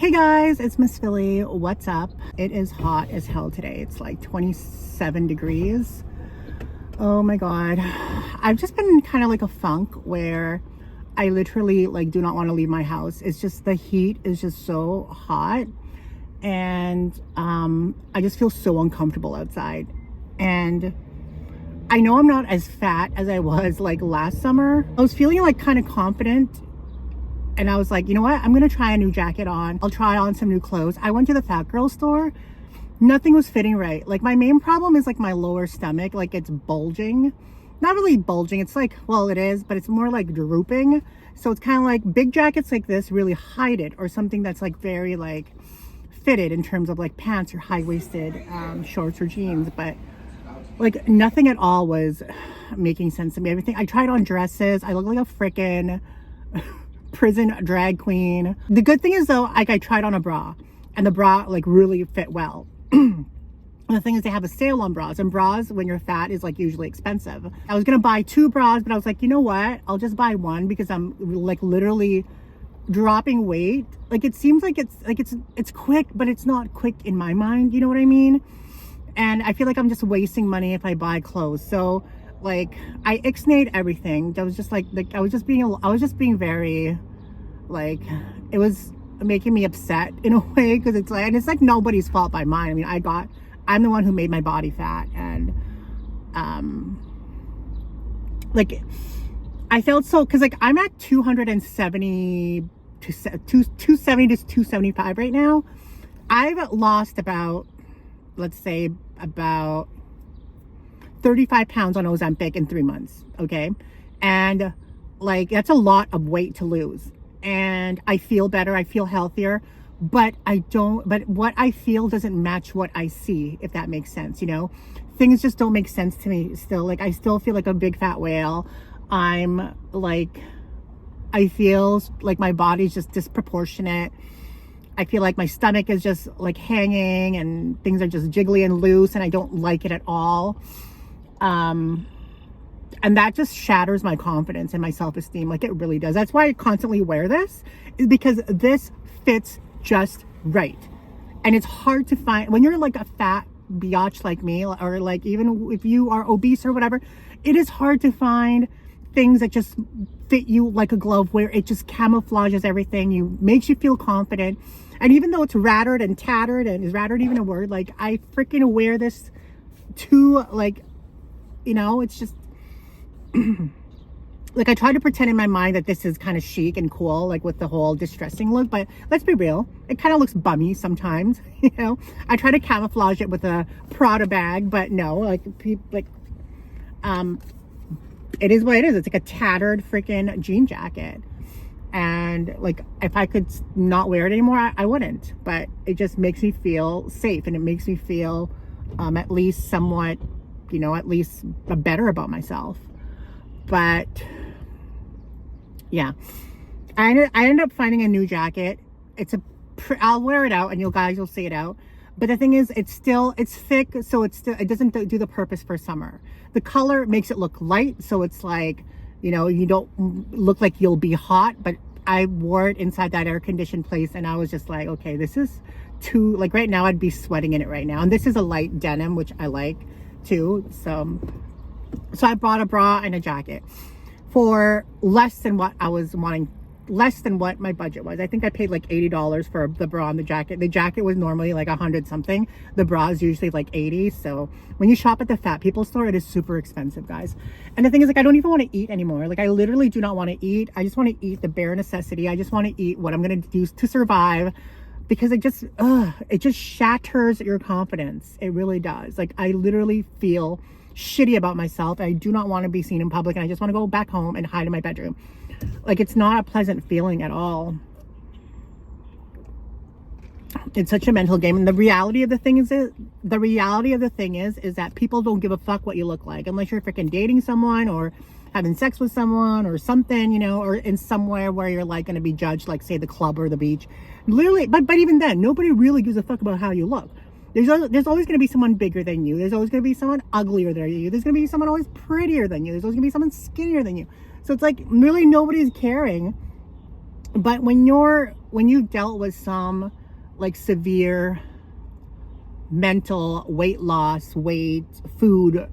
Hey guys, it's Msfili. What's up? It is hot as hell today. It's like 27 degrees. Oh my god. I've just been in kind of like a funk where I literally like do not want to leave my house. It's just the heat is just so hot and I just feel so uncomfortable outside. And I know I'm not as fat as I was like last summer. I was feeling like kind of confident. And I was like, you know what? I'm going to try a new jacket on. I'll try on some new clothes. I went to the fat girl store. Nothing was fitting right. Like my main problem is like my lower stomach. Like it's bulging. Not really bulging. It's like, well, it is, but it's more like drooping. So it's kind of like big jackets like this really hide it, or something that's like very like fitted in terms of like pants or high-waisted shorts or jeans. But like nothing at all was making sense to me. Everything I tried on dresses. I look like a frickin' prison drag queen. The good thing is though, like I tried on a bra and the bra like really fit well. The thing is they have a sale on bras, and bras when you're fat is like usually expensive. I was gonna buy 2 bras, but I was like, you know what? I'll just buy 1 because I'm like literally dropping weight. Like it seems like it's quick, but it's not quick in my mind. You know what I mean? And I feel like I'm just wasting money if I buy clothes. So like I ixnayed everything. I was just like I was just being very like, it was making me upset in a way, because it's like, and it's like nobody's fault by mine. I mean, I'm the one who made my body fat, and like I felt so, because like I'm at 270 to 270 to 275 right now. I've lost about, let's say about 35 pounds on Ozempic in 3 months. Okay. And like, that's a lot of weight to lose. And I feel better. I feel healthier, but but what I feel doesn't match what I see, if that makes sense. You know, things just don't make sense to me still. Like I still feel like a big fat whale. I'm like, I feel like my body's just disproportionate. I feel like my stomach is just like hanging and things are just jiggly and loose, and I don't like it at all. And that just shatters my confidence and my self-esteem. Like it really does. That's why I constantly wear this, is because this fits just right. And it's hard to find when you're like a fat biatch like me, or like even if you are obese or whatever, it is hard to find things that just fit you like a glove, where it just camouflages everything. You makes you feel confident. And even though it's rattered and tattered, and is rattered even a word, like I freaking wear this to like, you know, it's just like I try to pretend in my mind that this is kind of chic and cool, like with the whole distressing look, but let's be real, it kind of looks bummy sometimes. You know, I try to camouflage it with a Prada bag, but no, like it is what it is. It's like a tattered freaking jean jacket, and like if I could not wear it anymore, I wouldn't. But it just makes me feel safe, and it makes me feel at least somewhat, you know, at least better about myself. But yeah, I ended up finding a new jacket. I'll wear it out and you'll see it out. But the thing is, it's thick, so it doesn't do the purpose for summer. The color makes it look light, so it's like, you know, you don't look like you'll be hot. But I wore it inside that air-conditioned place, and I was just like, okay, this is too, like right now I'd be sweating in it right now. And this is a light denim, which I like too. So I bought a bra and a jacket for less than what I was wanting, less than what my budget was. I think I paid like $80 for the bra and the jacket. The jacket was normally like 100 something. The bra is usually like 80. So when you shop at the fat people store, it is super expensive, guys. And the thing is, like, I don't even want to eat anymore. Like I literally do not want to eat. I just want to eat the bare necessity. I just want to eat what I'm going to use to survive, because it just shatters your confidence. It really does. Like I literally feel shitty about myself. I do not want to be seen in public, and I just want to go back home and hide in my bedroom. Like it's not a pleasant feeling at all. It's such a mental game. And the reality of the thing is that people don't give a fuck what you look like, unless you're freaking dating someone or having sex with someone or something, you know, or in somewhere where you're like going to be judged, like say the club or the beach. Literally, but even then, nobody really gives a fuck about how you look. There's always going to be someone bigger than you. There's always going to be someone uglier than you. There's going to be someone always prettier than you. There's always going to be someone skinnier than you. So it's like really nobody's caring But when you've dealt with some like severe mental weight loss, food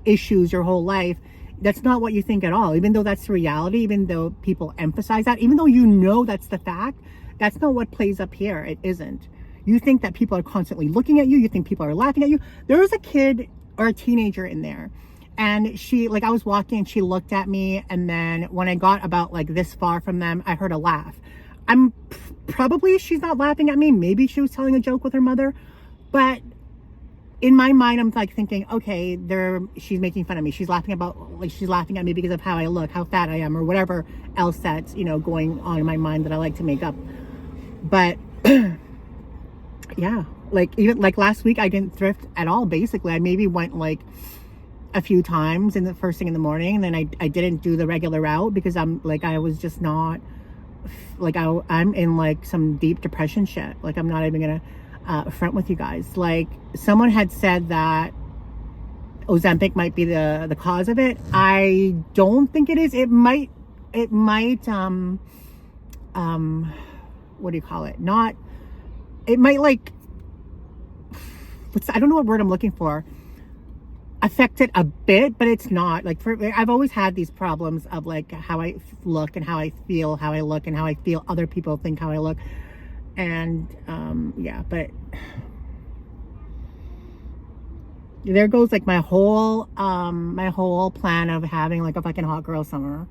issues your whole life, that's not what you think at all. Even though that's the reality, even though people emphasize that, even though you know that's the fact, that's not what plays up here. It isn't. You think that people are constantly looking at you. You think people are laughing at you. There was a kid or a teenager in there, and she, like, I was walking and she looked at me, and then when I got about like this far from them, I heard a laugh. Probably she's not laughing at me. Maybe she was telling a joke with her mother, but in my mind, I'm like thinking, okay, she's making fun of me. She's laughing at me because of how I look, how fat I am, or whatever else that's, going on in my mind that I like to make up. But yeah, like even like last week, I didn't thrift at all. Basically, I maybe went like a few times in the first thing in the morning, and then I didn't do the regular route because I was just not like, I'm in like some deep depression shit. Like, I'm not even gonna front with you guys. Like, someone had said that Ozempic might be the cause of it. I don't think it is. It might what do you call it? It might like, I don't know what word I'm looking for. Affect it a bit, but it's not. Like, I've always had these problems of like how I look and how I feel, how I look and how I feel other people think how I look. And yeah, but there goes like my whole plan of having like a fucking hot girl summer.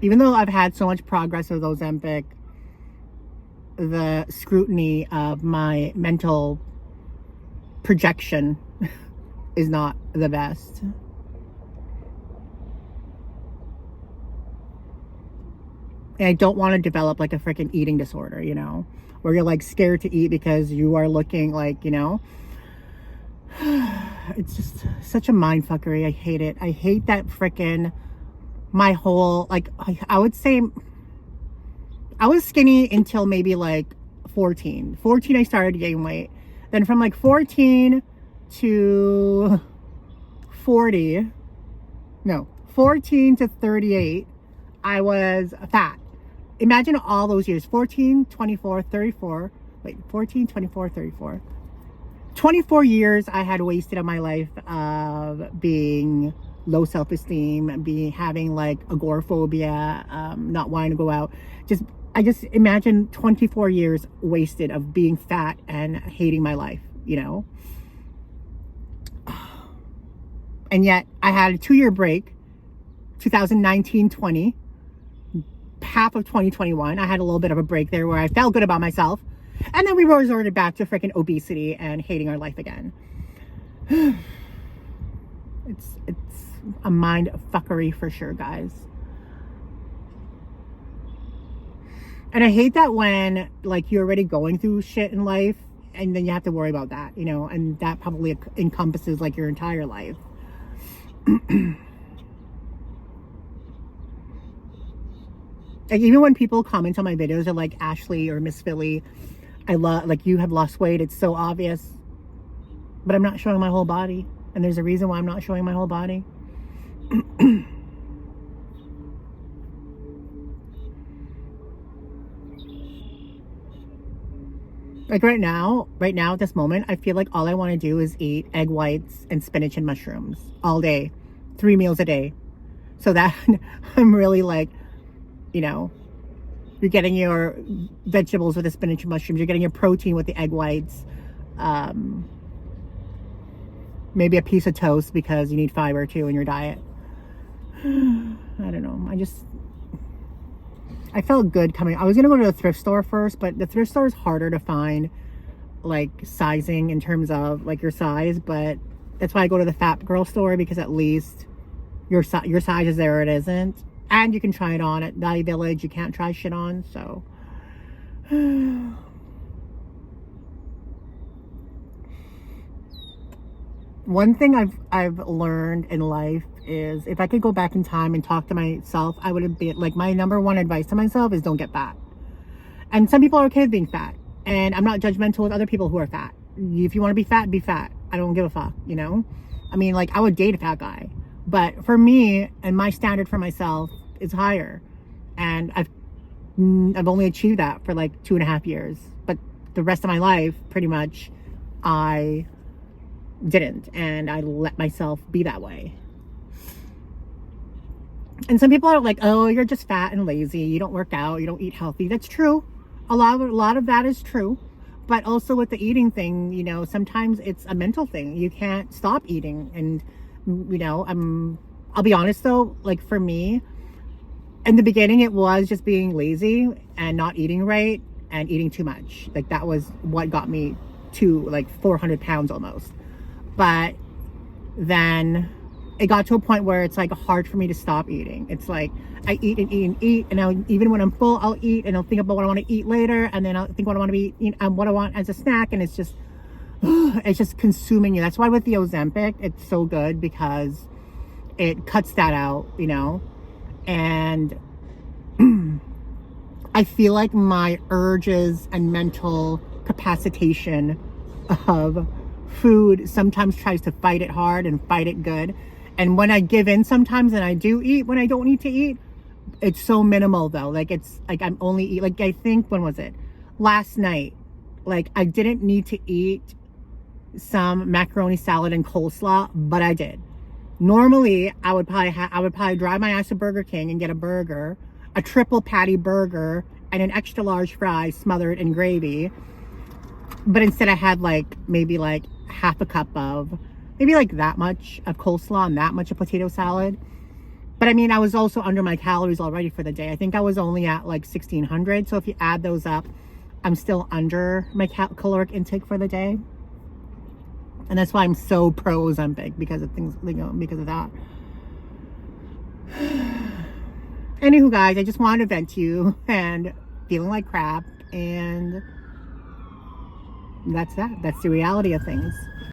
Even though I've had so much progress with Ozempic, the scrutiny of my mental projection is not the best. And I don't want to develop like a freaking eating disorder, where you're like scared to eat because you are looking like, it's just such a mind fuckery. I hate it. I hate that freaking, my whole, like, I would say I was skinny until maybe like 14. 14, I started to gain weight. Then from like 14 to 14 to 38, I was fat. Imagine all those years, 14, 24, 34, 24 years I had wasted of my life of being low self-esteem, having like agoraphobia, not wanting to go out. I just imagine 24 years wasted of being fat and hating my life, And yet I had a 2-year break, 2019-20, half of 2021. I had a little bit of a break there where I felt good about myself. And then we resorted back to freaking obesity and hating our life again. It's a mind fuckery for sure, guys. And I hate that when like you're already going through shit in life and then you have to worry about that, and that probably encompasses like your entire life. Like, even when people comment on my videos, they're like, Ashley or Msfili, I love, like, you have lost weight. It's so obvious. But I'm not showing my whole body. And there's a reason why I'm not showing my whole body. Like right now at this moment, I feel like all I want to do is eat egg whites and spinach and mushrooms all day, 3 meals a day. So that I'm really like, you're getting your vegetables with the spinach and mushrooms. You're getting your protein with the egg whites. Maybe a piece of toast because you need fiber too in your diet. I don't know. I felt good coming. I was going to go to the thrift store first, but the thrift store is harder to find like sizing in terms of like your size. But that's why I go to the fat girl store, because at least your size is there or it isn't. And you can try it on at Value Village. You can't try shit on, so. One thing I've learned in life is if I could go back in time and talk to myself, I would have been like, my number one advice to myself is don't get fat. And some people are okay with being fat. And I'm not judgmental with other people who are fat. If you want to be fat, be fat. I don't give a fuck, I mean, like, I would date a fat guy. But for me, and my standard for myself is higher. And I've only achieved that for like 2.5 years. But the rest of my life, pretty much, I didn't. And I let myself be that way. And some people are like, oh, you're just fat and lazy. You don't work out. You don't eat healthy. That's true. A lot of that is true. But also with the eating thing, you know, sometimes it's a mental thing. You can't stop eating. And, you know, I'll be honest though, like for me, in the beginning, it was just being lazy and not eating right and eating too much. Like that was what got me to like 400 pounds almost. But then it got to a point where it's like hard for me to stop eating. It's like I eat and eat and eat, and now even when I'm full, I'll eat and I'll think about what I want to eat later, and then I'll think what I want to eat and what I want as a snack, and it's just consuming you. That's why with the Ozempic, it's so good because it cuts that out, you know. And I feel like my urges and mental capacitation of food sometimes tries to fight it hard and fight it good. And when I give in sometimes and I do eat when I don't need to eat, it's so minimal though. Like it's like I'm only eat, like I think, when was it? Last night. Like I didn't need to eat some macaroni salad and coleslaw, but I did. Normally I would probably drive my ass to Burger King and get a burger, a triple patty burger, and an extra large fry smothered in gravy. But instead I had like maybe like half a cup of, maybe like that much of coleslaw and that much of potato salad. But I mean, I was also under my calories already for the day. I think I was only at like 1,600. So if you add those up, I'm still under my caloric intake for the day. And that's why I'm so pro Ozempic, because of things, you know, because of that. Anywho, guys, I just wanted to vent to you and feeling like crap, and that's that. That's the reality of things.